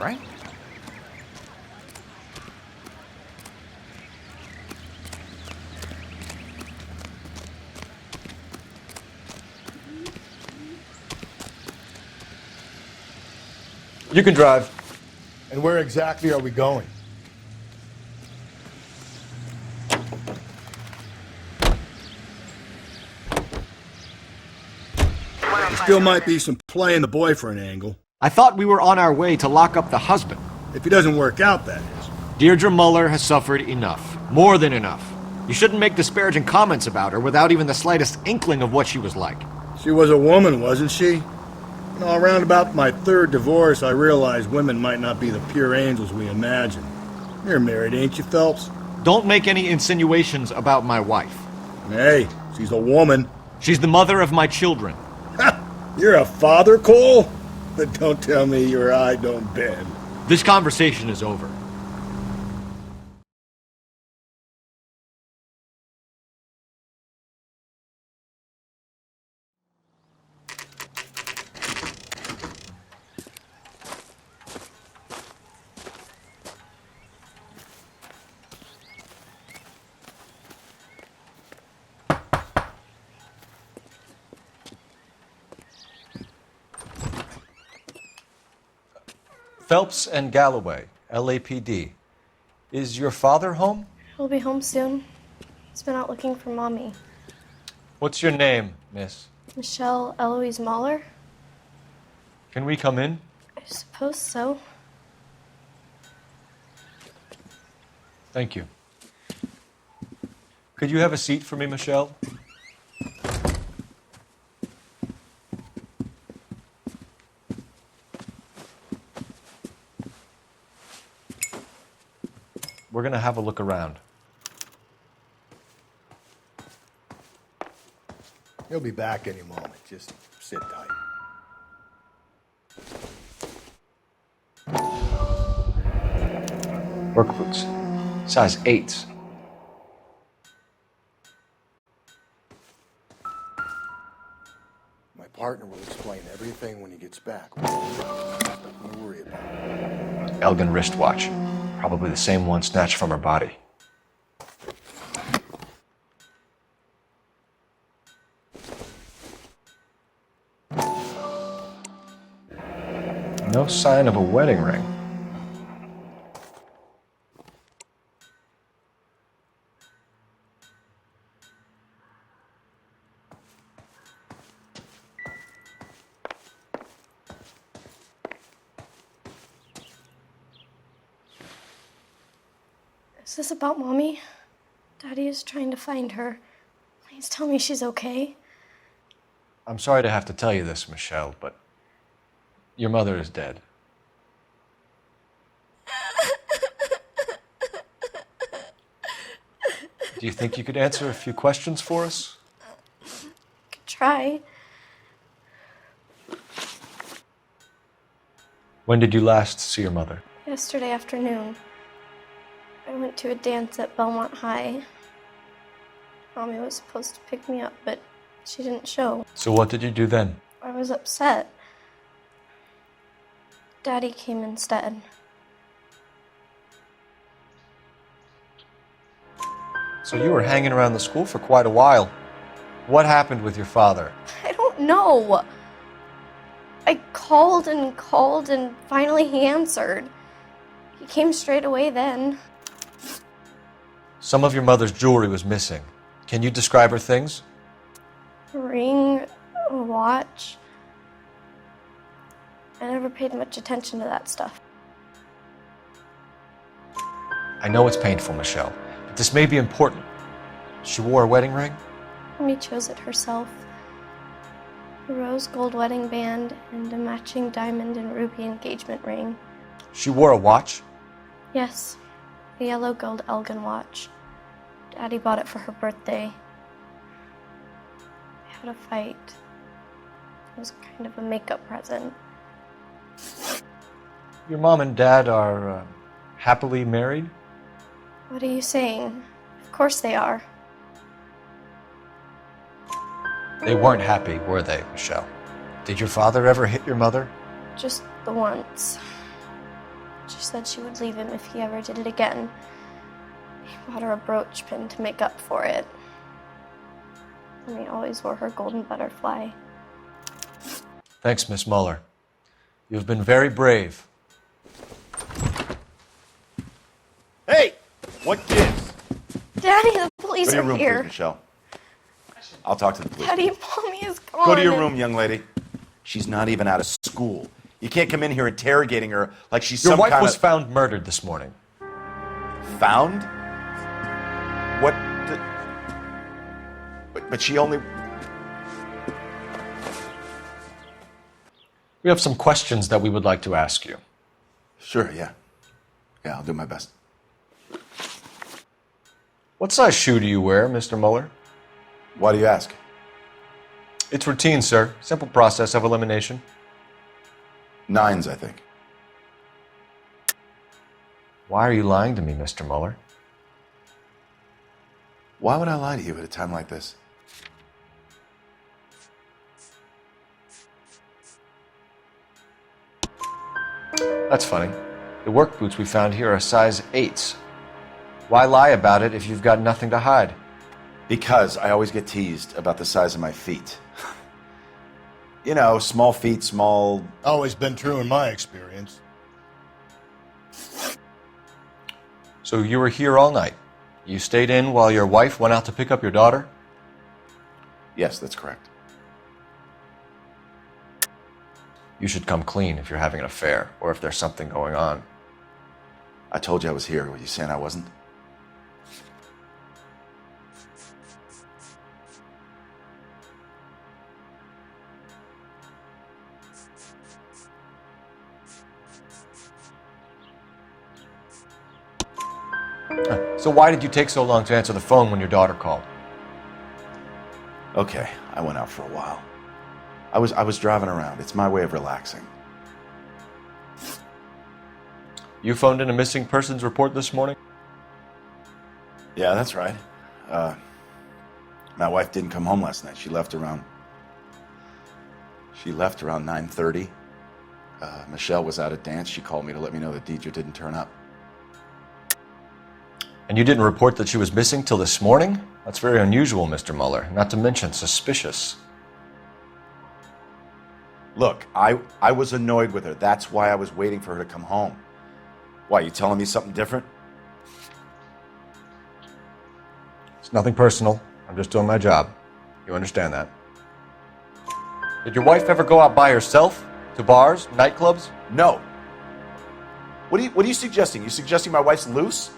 right? You can drive. And where exactly are we going? There still might be some playing the boyfriend angle. I thought we were on our way to lock up the husband. If he doesn't work out, that is. Deirdre Muller has suffered enough. More than enough. You shouldn't make disparaging comments about her without even the slightest inkling of what she was like. She was a woman, wasn't she? You know, around about my third divorce, I realized women might not be the pure angels we imagine. You're married, ain't you, Phelps? Don't make any insinuations about my wife. Hey, she's a woman. She's the mother of my children. You're a father, Cole? But don't tell me your eye don't bend. This conversation is over. Phelps and Galloway, LAPD. Is your father home? He'll be home soon. He's been out looking for Mommy. What's your name, miss? Michelle Eloise Mahler? Can we come in? I suppose so. Thank you. Could you have a seat for me, Michelle? We're going to have a look around. He'll be back any moment. Just sit tight. Work boots. Size 8s. My partner will explain everything when he gets back. Nothing to worry about. Elgin wristwatch. Probably the same one snatched from her body. No sign of a wedding ring. Is this about Mommy? Daddy is trying to find her. Please tell me she's okay. I'm sorry to have to tell you this, Michelle, but your mother is dead. Do you think you could answer a few questions for us? Could try. When did you last see your mother? Yesterday afternoon. I went to a dance at Belmont High. Mommy was supposed to pick me up, but she didn't show. So what did you do then? I was upset. Daddy came instead. So you were hanging around the school for quite a while. What happened with your father? I don't know. I called and finally he answered. He came straight away then. Some of your mother's jewelry was missing. Can you describe her things? A ring, a watch. I never paid much attention to that stuff. I know it's painful, Michelle, but this may be important. She wore a wedding ring? Mommy chose it herself. A rose gold wedding band and a matching diamond and ruby engagement ring. She wore a watch? Yes, a yellow gold Elgin watch. Daddy bought it for her birthday. They had a fight. It was kind of a makeup present. Your mom and dad are happily married? What are you saying? Of course they are. They weren't happy, were they, Michelle? Did your father ever hit your mother? Just the once. She said she would leave him if he ever did it again. He bought her a brooch pin to make up for it. And he always wore her golden butterfly. Thanks, Miss Muller. You've been very brave. Hey! What gives? Daddy, the police Go to your are room, here. please, Michelle. I'll talk to the police. Daddy, Mommy is gone. Go to your room, young lady. She's not even out of school. You can't come in here interrogating her like she's Your some wife kind was of... found murdered this morning. Found? What the... But she only... We have some questions that we would like to ask you. Sure, yeah. Yeah, I'll do my best. What size shoe do you wear, Mr. Muller? Why do you ask? It's routine, sir. Simple process of elimination. 9s, I think. Why are you lying to me, Mr. Muller? Why would I lie to you at a time like this? That's funny. The work boots we found here are size 8s. Why lie about it if you've got nothing to hide? Because I always get teased about the size of my feet. You know, small feet, small... Always been true in my experience. So you were here all night. You stayed in while your wife went out to pick up your daughter? Yes, that's correct. You should come clean if you're having an affair or if there's something going on. I told you I was here. Were you saying I wasn't? So why did you take so long to answer the phone when your daughter called? Okay, I went out for a while. I was driving around. It's my way of relaxing. You phoned in a missing persons report this morning? Yeah, that's right. My wife didn't come home last night. She left around 9:30. Michelle was out at dance. She called me to let me know that Deidre didn't turn up. And you didn't report that she was missing till this morning? That's very unusual, Mr. Muller, not to mention suspicious. Look, I was annoyed with her. That's why I was waiting for her to come home. Why, you telling me something different? It's nothing personal. I'm just doing my job. You understand that? Did your wife ever go out by herself? To bars, nightclubs? No. What are you suggesting? You suggesting my wife's loose?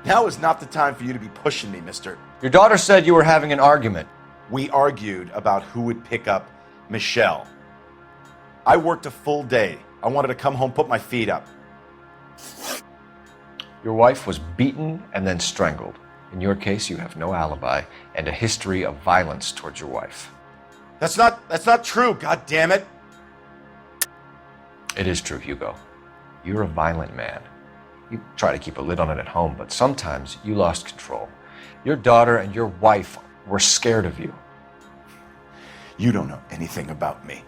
Now is not the time for you to be pushing me, mister. Your daughter said you were having an argument. We argued about who would pick up Michelle. I worked a full day. I wanted to come home, put my feet up. Your wife was beaten and then strangled. In your case, you have no alibi and a history of violence towards your wife. That's not true, god damn it. It is true, Hugo. You're a violent man. You try to keep a lid on it at home, but sometimes you lost control. Your daughter and your wife were scared of you. You don't know anything about me.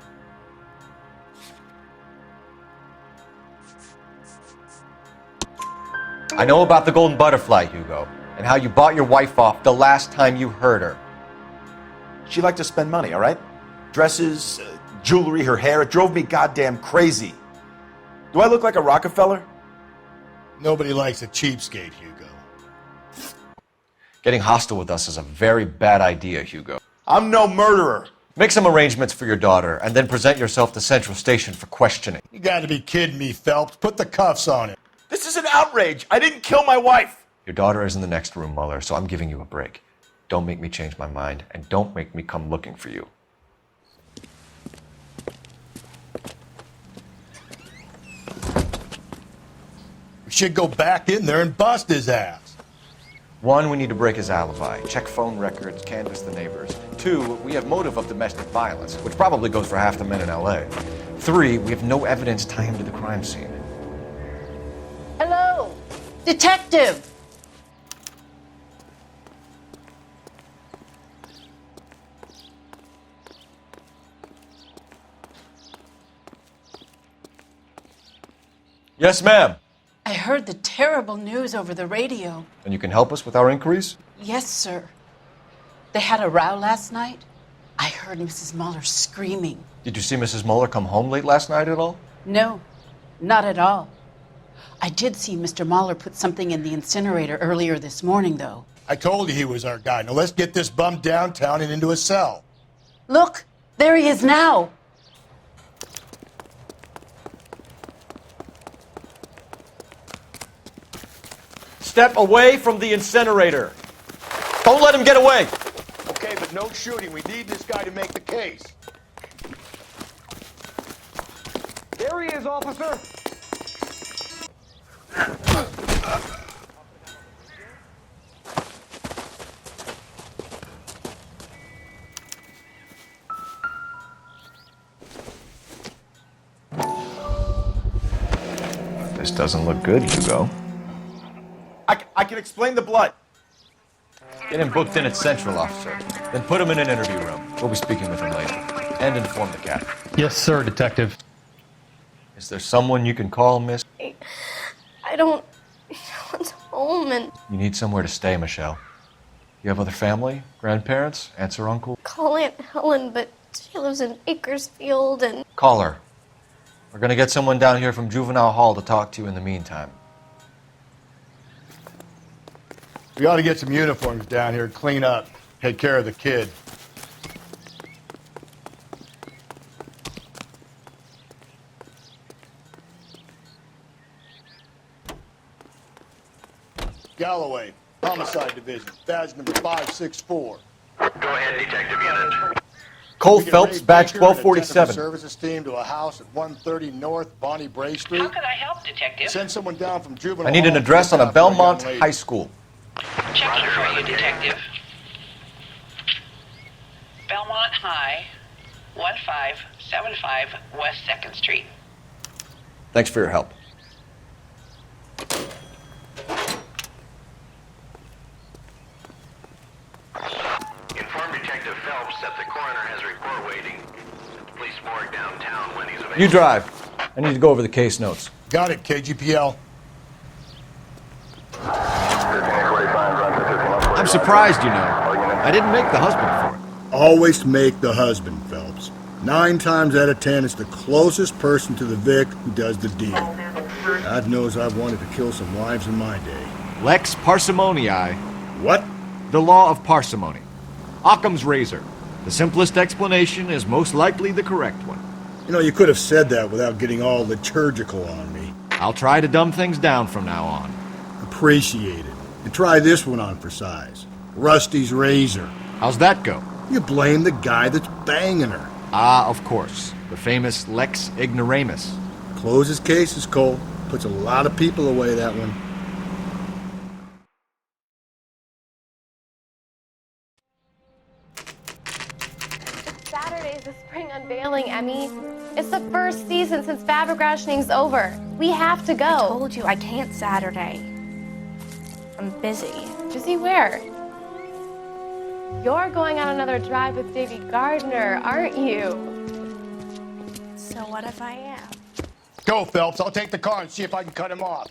I know about the golden butterfly, Hugo, and how you bought your wife off the last time you heard her. She liked to spend money, all right? Dresses, jewelry, her hair. It drove me goddamn crazy. Do I look like a Rockefeller? Nobody likes a cheapskate, Hugo. Getting hostile with us is a very bad idea, Hugo. I'm no murderer. Make some arrangements for your daughter, and then present yourself to Central Station for questioning. You gotta be kidding me, Phelps. Put the cuffs on him. This is an outrage. I didn't kill my wife. Your daughter is in the next room, Muller, so I'm giving you a break. Don't make me change my mind, and don't make me come looking for you. We should go back in there and bust his ass. 1, we need to break his alibi. Check phone records, canvass the neighbors. 2, we have motive of domestic violence, which probably goes for half the men in LA. 3, we have no evidence tying him to the crime scene. Hello, detective. Yes, ma'am. I heard the terrible news over the radio. And you can help us with our inquiries? Yes, sir. They had a row last night. I heard Mrs. Muller screaming. Did you see Mrs. Muller come home late last night at all? No, not at all. I did see Mr. Muller put something in the incinerator earlier this morning, though. I told you he was our guy. Now let's get this bum downtown and into a cell. Look, there he is now. Step away from the incinerator. Don't let him get away. Okay, but no shooting. We need this guy to make the case. There he is, officer. This doesn't look good, Hugo. I can explain the blood. Get him booked in at Central, officer. Then put him in an interview room. We'll be speaking with him later. And inform the captain. Yes, sir, Detective. Is there someone you can call, miss? I don't. No one's home, and You need somewhere to stay, Michelle. You have other family? Grandparents? Aunts or uncle? call Aunt Helen, but she lives in Bakersfield, and Call her. We're gonna get someone down here from Juvenile Hall to talk to you in the meantime. We ought to get some uniforms down here, clean up, take care of the kid. Galloway, Homicide Division, badge number 564. Go ahead, Detective Unit. Cole We get Phelps, Ray badge Baker and a 1247. technical services team to a house at 130 North Bonnie Bray Street. How can I help, Detective? Send someone down from Juvenile I need an Hall to address on look a out for young Belmont lady. High School. Checking for you, Detective. Belmont High, 1575 West 2nd Street. Thanks for your help. Inform Detective Phelps that the coroner has a report waiting at the police morgue downtown when he's available. You drive. I need to go over the case notes. Got it, KGPL. I'm surprised, you know. I didn't make the husband for it. Always make the husband, Phelps. 9 times out of 10, it's the closest person to the Vic who does the deed. God knows I've wanted to kill some wives in my day. Lex parsimoniae. What? The law of parsimony. Occam's razor. The simplest explanation is most likely the correct one. You know, you could have said that without getting all liturgical on me. I'll try to dumb things down from now on. Appreciate it. And try this one on for size. Rusty's razor. How's that go? You blame the guy that's banging her. Ah, of course. The famous Lex ignoramus. Closes cases, Cole. Puts a lot of people away, that one. Saturday's the spring unveiling, Emmy. It's the first season since fabric rationing's over. We have to go. I told you I can't Saturday. I'm busy. Busy where? You're going on another drive with Davy Gardner, aren't you? So what if I am? Go, Phelps. I'll take the car and see if I can cut him off.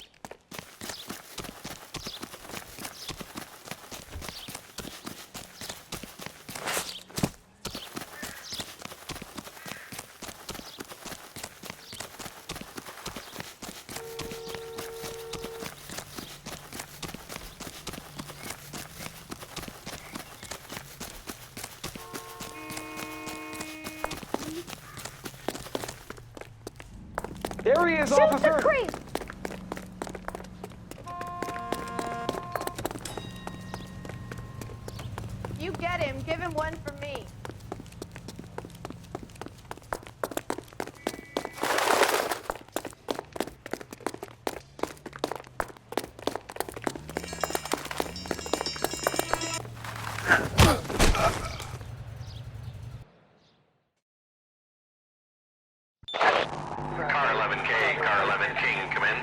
There he is, Shoot officer. the creep! You get him. Give him one for me. Car 11K, car 11 King, come in.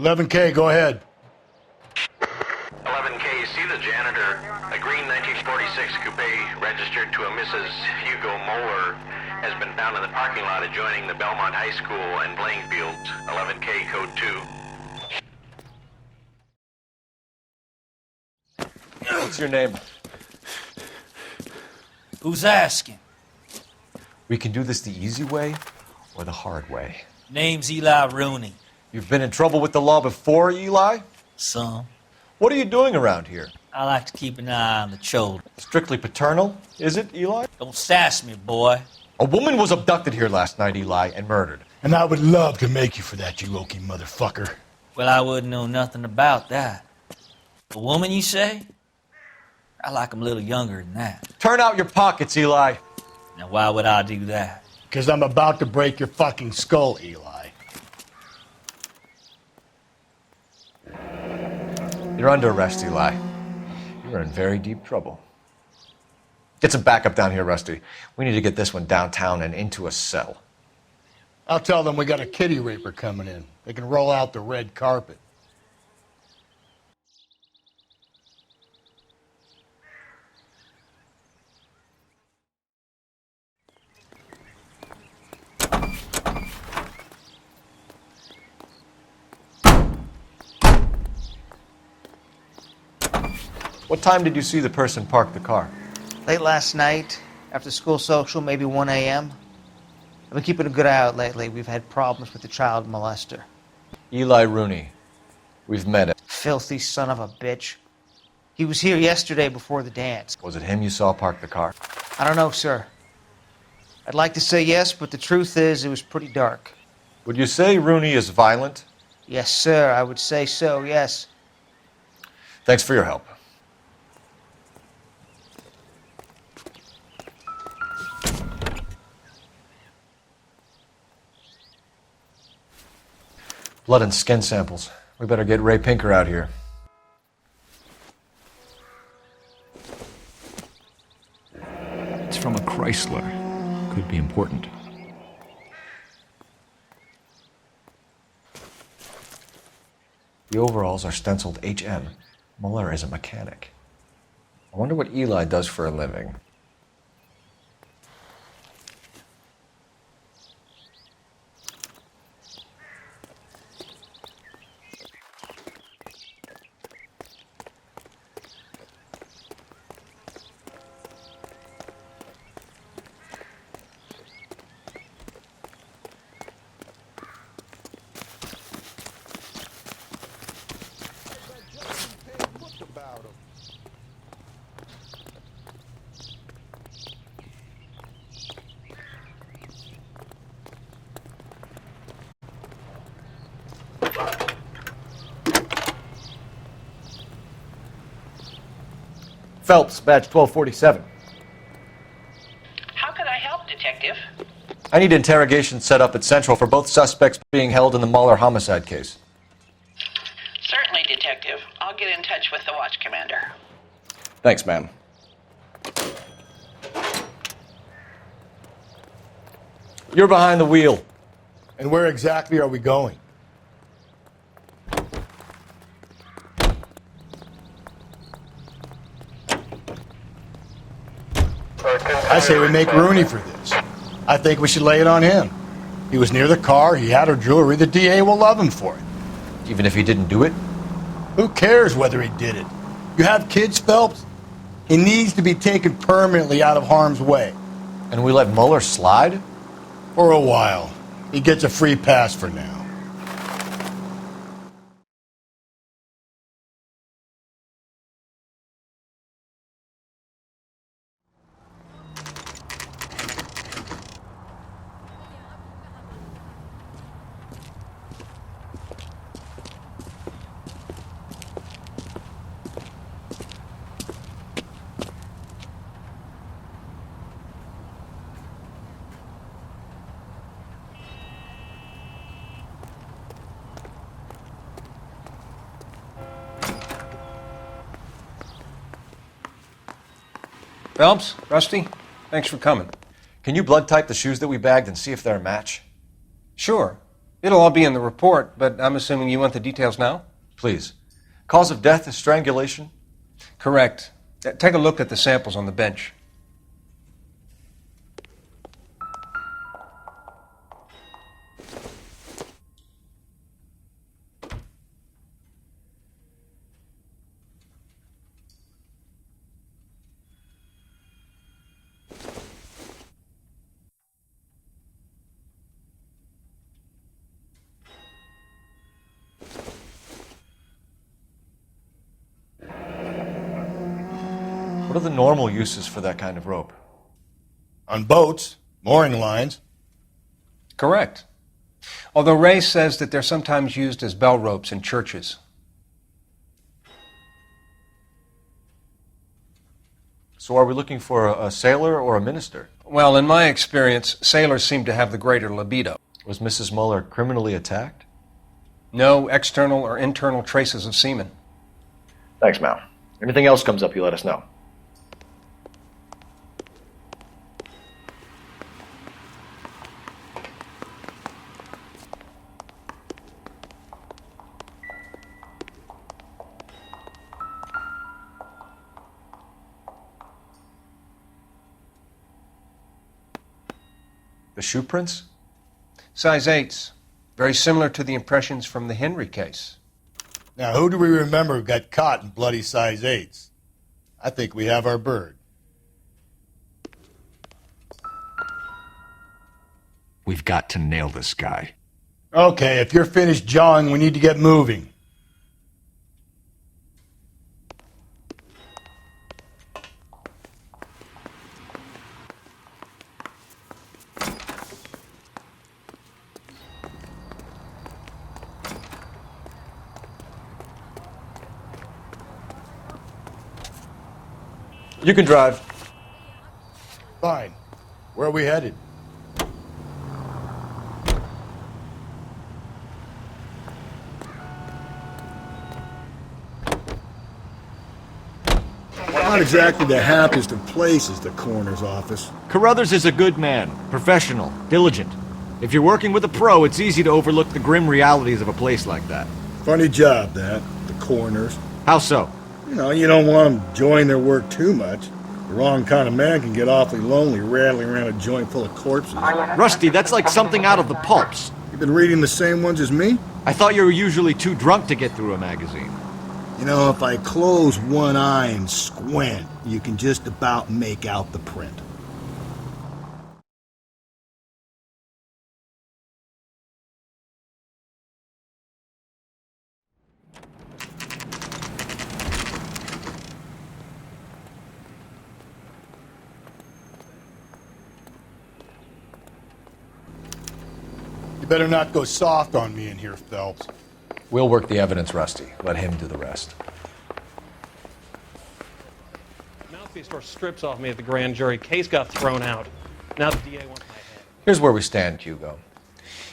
11K, go ahead. 11K, see the janitor. A green 1946 coupe registered to a Mrs. Hugo Moeller has been found in the parking lot adjoining the Belmont High School and playing fields. 11K. What's your name? Who's asking? We can do this the easy way or the hard way. Name's Eli Rooney. You've been in trouble with the law before, Eli? Some. What are you doing around here? I like to keep an eye on the children. Strictly paternal, is it, Eli? Don't sass me, boy. A woman was abducted here last night, Eli, and murdered. And I would love to make you for that, you oaky motherfucker. Well, I wouldn't know nothing about that. A woman, you say? I like 'em a little younger than that. Turn out your pockets, Eli. Now, why would I do that? Because I'm about to break your fucking skull, Eli. You're under arrest, Eli. You're in very deep trouble. Get some backup down here, Rusty. We need to get this one downtown and into a cell. I'll tell them we got a kitty raper coming in. They can roll out the red carpet. What time did you see the person park the car? Late last night, after school social, maybe 1 a.m. I've been keeping a good eye out lately. We've had problems with the child molester. Eli Rooney. We've met him. Filthy son of a bitch. He was here yesterday before the dance. Was it him you saw park the car? I don't know, sir. I'd like to say yes, but the truth is it was pretty dark. Would you say Rooney is violent? Yes, sir, I would say so, yes. Thanks for your help. Blood and skin samples. We better get Ray Pinker out here. It's from a Chrysler. Could be important. The overalls are stenciled HM. Muller is a mechanic. I wonder what Eli does for a living. Phelps, badge 1247. How can I help, Detective? I need interrogation set up at Central for both suspects being held in the Mahler homicide case. Certainly, Detective. I'll get in touch with the watch commander. Thanks, ma'am. You're behind the wheel. And where exactly are we going? I say we make Rooney for this. I think we should lay it on him. He was near the car, he had her jewelry, the DA will love him for it. Even if he didn't do it? Who cares whether he did it? You have kids, Phelps? He needs to be taken permanently out of harm's way. And we let Muller slide? For a while. He gets a free pass for now. Phelps, Rusty, thanks for coming. Can you blood type the shoes that we bagged and see if they're a match? Sure. It'll all be in the report, but I'm assuming you want the details now? Please. Cause of death is strangulation? Correct. Take a look at the samples on the bench. What are the normal uses for that kind of rope? On boats, mooring lines. Correct. Although Ray says that they're sometimes used as bell ropes in churches. So are we looking for a sailor or a minister? Well, in my experience, sailors seem to have the greater libido. Was Mrs. Muller criminally attacked? No external or internal traces of semen. Thanks, Mal. Anything else comes up, you let us know. The shoe prints? Size 8s. Very similar to the impressions from the Henry case. Now, who do we remember got caught in bloody size 8s? I think we have our bird. We've got to nail this guy. Okay, if you're finished jawing, we need to get moving. You can drive. Fine. Where are we headed? Not exactly the happiest of places, the coroner's office. Carruthers is a good man, professional, diligent. If you're working with a pro, it's easy to overlook the grim realities of a place like that. Funny job, that. The coroner's. How so? You don't want them enjoying their work too much. The wrong kind of man can get awfully lonely rattling around a joint full of corpses. Rusty, that's like something out of the pulps. You been reading the same ones as me? I thought you were usually too drunk to get through a magazine. If I close one eye and squint, you can just about make out the print. You better not go soft on me in here, Phelps. We'll work the evidence, Rusty. Let him do the rest. Mouthpiece store strips off me at the grand jury. Case got thrown out. Now the DA wants my head. Here's where we stand, Hugo.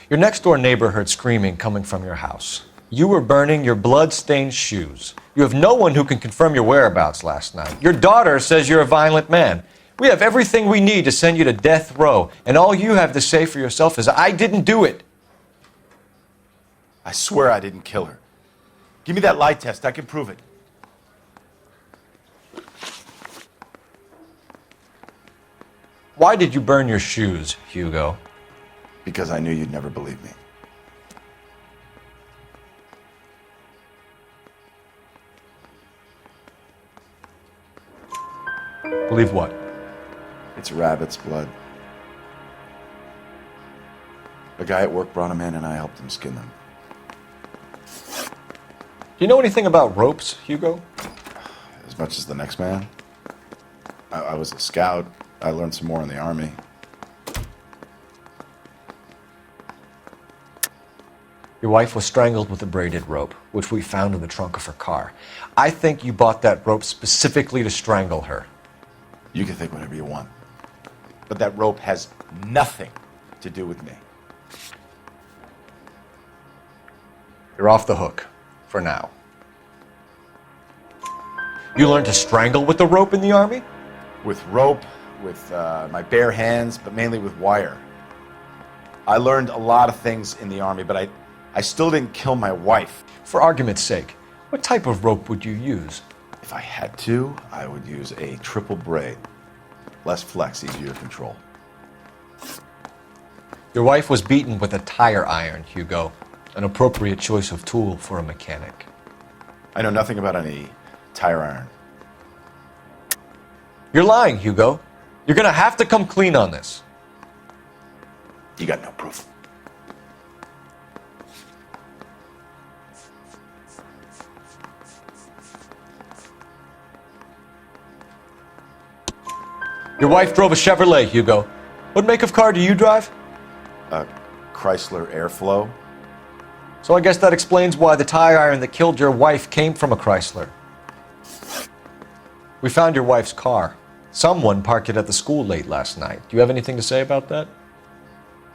Your next-door neighbor heard screaming coming from your house. You were burning your blood-stained shoes. You have no one who can confirm your whereabouts last night. Your daughter says you're a violent man. We have everything we need to send you to death row, and all you have to say for yourself is, I didn't do it. I swear I didn't kill her. Give me that lie test. I can prove it. Why did you burn your shoes, Hugo? Because I knew you'd never believe me. Believe what? It's rabbit's blood. A guy at work brought him in and I helped him skin them. Do you know anything about ropes, Hugo? As much as the next man. I was a scout. I learned some more in the Army. Your wife was strangled with a braided rope, which we found in the trunk of her car. I think you bought that rope specifically to strangle her. You can think whatever you want. But that rope has nothing to do with me. You're off the hook. For now. You learned to strangle with the rope in the Army? With rope, with my bare hands, but mainly with wire. I learned a lot of things in the Army, but I still didn't kill my wife. For argument's sake, what type of rope would you use? If I had to, I would use a triple braid. Less flex, easier to control. Your wife was beaten with a tire iron, Hugo. An appropriate choice of tool for a mechanic. I know nothing about any tire iron. You're lying, Hugo. You're gonna have to come clean on this. You got no proof. Your wife drove a Chevrolet, Hugo. What make of car do you drive? A Chrysler Airflow. So I guess that explains why the tire iron that killed your wife came from a Chrysler. We found your wife's car. Someone parked it at the school late last night. Do you have anything to say about that?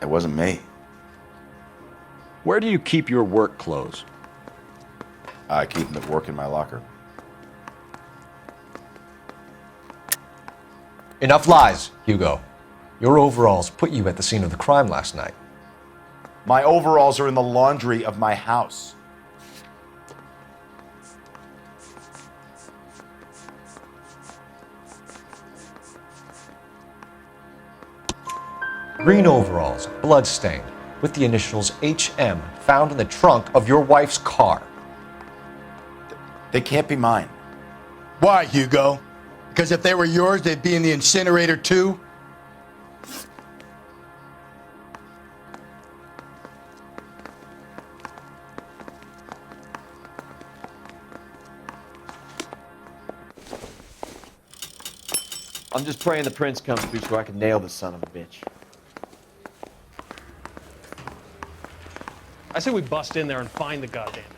It wasn't me. Where do you keep your work clothes? I keep them at work in my locker. Enough lies, Hugo. Your overalls put you at the scene of the crime last night. My overalls are in the laundry of my house. Green overalls, blood-stained, with the initials HM found in the trunk of your wife's car. They can't be mine. Why, Hugo? Because if they were yours, they'd be in the incinerator too? I'm just praying the prince comes through so I can nail this son of a bitch. I say we bust in there and find the goddamn thing.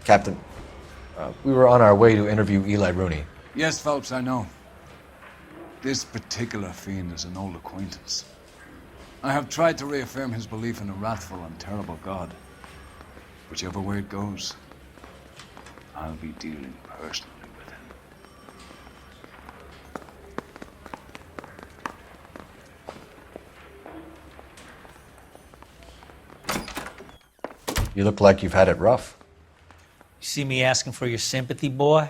Captain, we were on our way to interview Eli Rooney. Yes, Phelps, I know. This particular fiend is an old acquaintance. I have tried to reaffirm his belief in a wrathful and terrible God. Whichever way it goes, I'll be dealing personally with him. You look like you've had it rough. You see me asking for your sympathy, boy?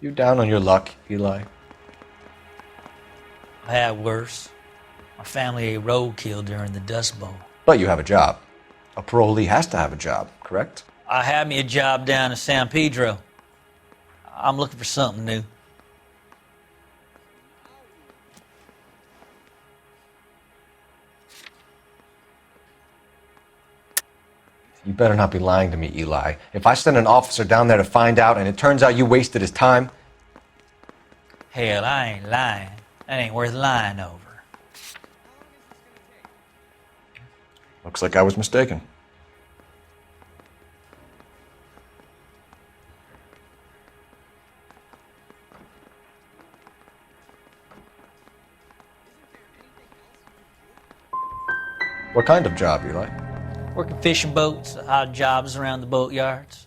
You down on your luck, Eli? I had worse. My family ate roadkill during the Dust Bowl. But you have a job. A parolee has to have a job, correct? I had me a job down in San Pedro. I'm looking for something new. You better not be lying to me, Eli. If I send an officer down there to find out and it turns out you wasted his time... Hell, I ain't lying. That ain't worth lying over. Looks like I was mistaken. What kind of job, Eli? Working fishing boats, odd jobs around the boatyards.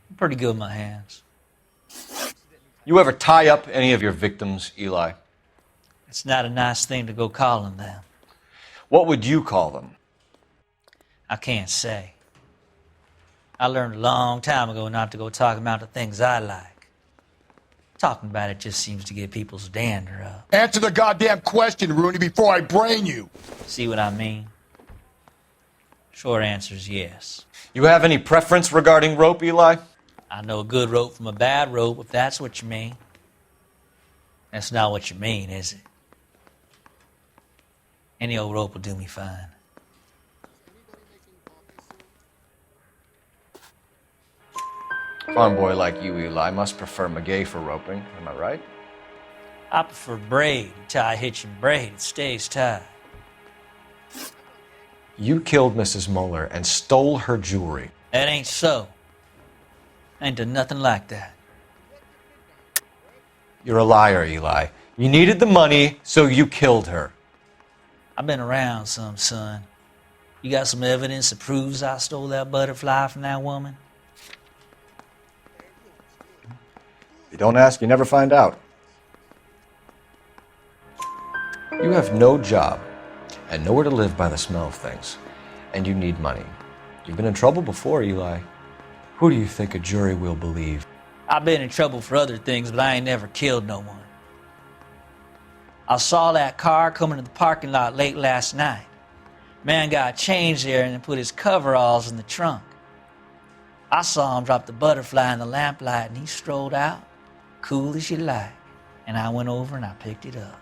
I'm pretty good with my hands. You ever tie up any of your victims, Eli? It's not a nice thing to go calling them. What would you call them? I can't say. I learned a long time ago not to go talking about the things I like. Talking about it just seems to get people's dander up. Answer the goddamn question, Rooney, before I brain you. See what I mean? Short answer is yes. You have any preference regarding rope, Eli? I know a good rope from a bad rope, if that's what you mean. That's not what you mean, is it? Any old rope will do me fine. Farm boy like you, Eli, must prefer Magay for roping. Am I right? I prefer braid. You tie a hitch and braid, it stays tied. You killed Mrs. Muller and stole her jewelry. That ain't so. I ain't done nothing like that. You're a liar, Eli. You needed the money, so you killed her. I've been around some, son. You got some evidence that proves I stole that butterfly from that woman? You don't ask, you never find out. You have no job and nowhere to live by the smell of things, and you need money. You've been in trouble before, Eli. Who do you think a jury will believe? I've been in trouble for other things, but I ain't never killed no one. I saw that car coming to the parking lot late last night. Man got changed there and then put his coveralls in the trunk. I saw him drop the butterfly in the lamplight and he strolled out, cool as you like. And I went over and I picked it up.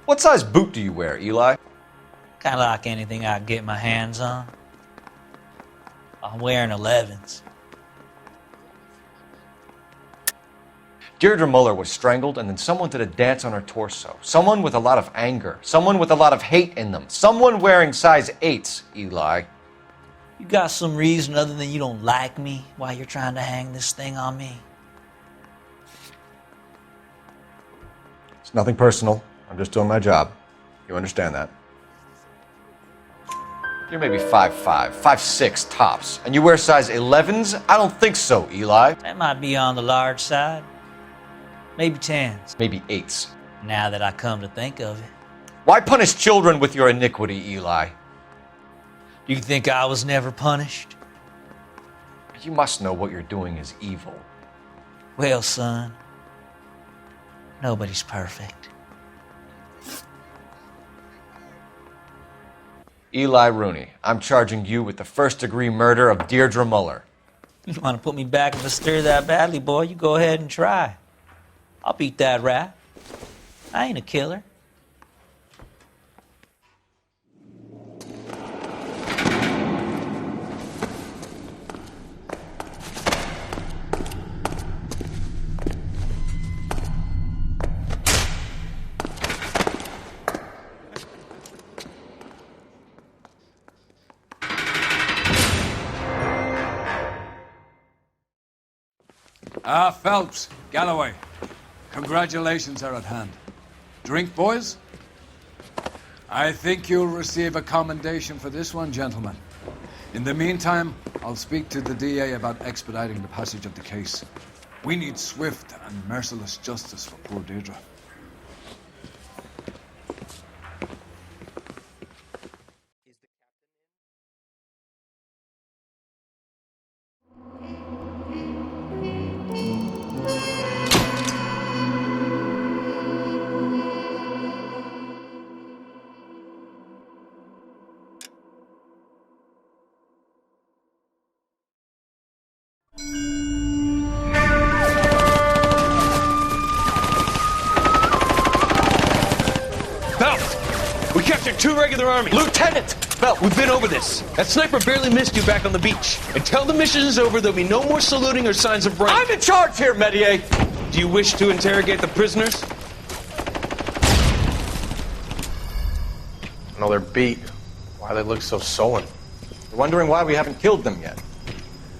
What size boot do you wear, Eli? Kind of like anything I can get my hands on. I'm wearing 11s. Deirdre Muller was strangled, and then someone did a dance on her torso. Someone with a lot of anger. Someone with a lot of hate in them. Someone wearing size 8s, Eli. You got some reason other than you don't like me why you're trying to hang this thing on me? It's nothing personal. I'm just doing my job. You understand that? You're maybe 5'5", 5'6", tops. And you wear size 11s? I don't think so, Eli. That might be on the large side. Maybe 10s. Maybe 8s. Now that I come to think of it. Why punish children with your iniquity, Eli? You think I was never punished? You must know what you're doing is evil. Well, son, nobody's perfect. Eli Rooney, I'm charging you with the first-degree murder of Deirdre Muller. You want to put me back in the stir that badly, boy? You go ahead and try. I'll beat that rap. I ain't a killer. Phelps, Galloway, congratulations are at hand. Drink, boys? I think you'll receive a commendation for this one, gentlemen. In the meantime, I'll speak to the DA about expediting the passage of the case. We need swift and merciless justice for poor Deirdre. We captured 2 regular army. Lieutenant! Well, we've been over this. That sniper barely missed you back on the beach. Until the mission is over, there'll be no more saluting or signs of rank. I'm in charge here, Medier! Do you wish to interrogate the prisoners? No, they're beat. Why they look so sullen? You're wondering why we haven't killed them yet.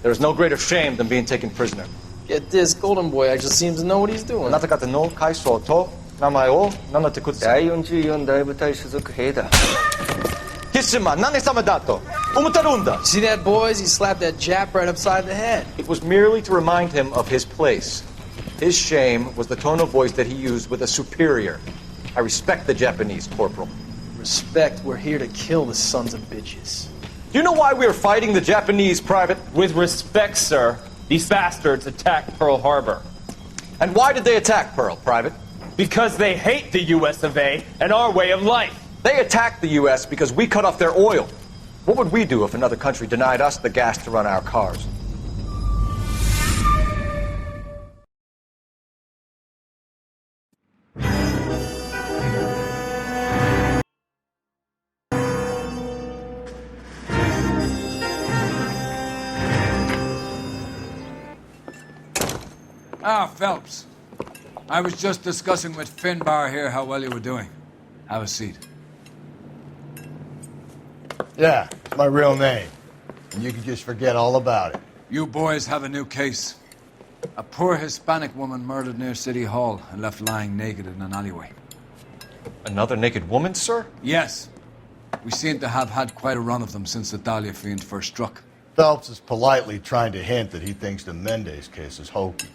There is no greater shame than being taken prisoner. Get this, Golden Boy actually seems to know what he's doing. あなた方の会社と名前を名乗ってください。第44大部隊所属兵だ。See that, boys? He slapped that Jap right upside the head. It was merely to remind him of his place. His shame was the tone of voice that he used with a superior. I respect the Japanese, Corporal. Respect, we're here to kill the sons of bitches. Do you know why we are fighting the Japanese, Private? With respect, sir, these bastards attacked Pearl Harbor. And why did they attack Pearl, Private? Because they hate the US of A and our way of life. They attacked the U.S. because we cut off their oil. What would we do if another country denied us the gas to run our cars? Phelps. I was just discussing with Finbar here how well you were doing. Have a seat. Yeah, it's my real name. And you can just forget all about it. You boys have a new case. A poor Hispanic woman murdered near City Hall and left lying naked in an alleyway. Another naked woman, sir? Yes. We seem to have had quite a run of them since the Dahlia fiend first struck. Phelps is politely trying to hint that he thinks the Mendez case is hokey.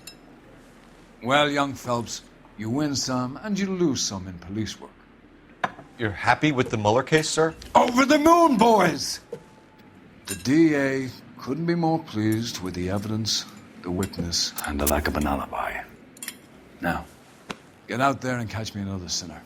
Well, young Phelps, you win some and you lose some in police work. You're happy with the Muller case, sir? Over the moon, boys! The DA couldn't be more pleased with the evidence, the witness, and the lack of an alibi. Now, get out there and catch me another sinner.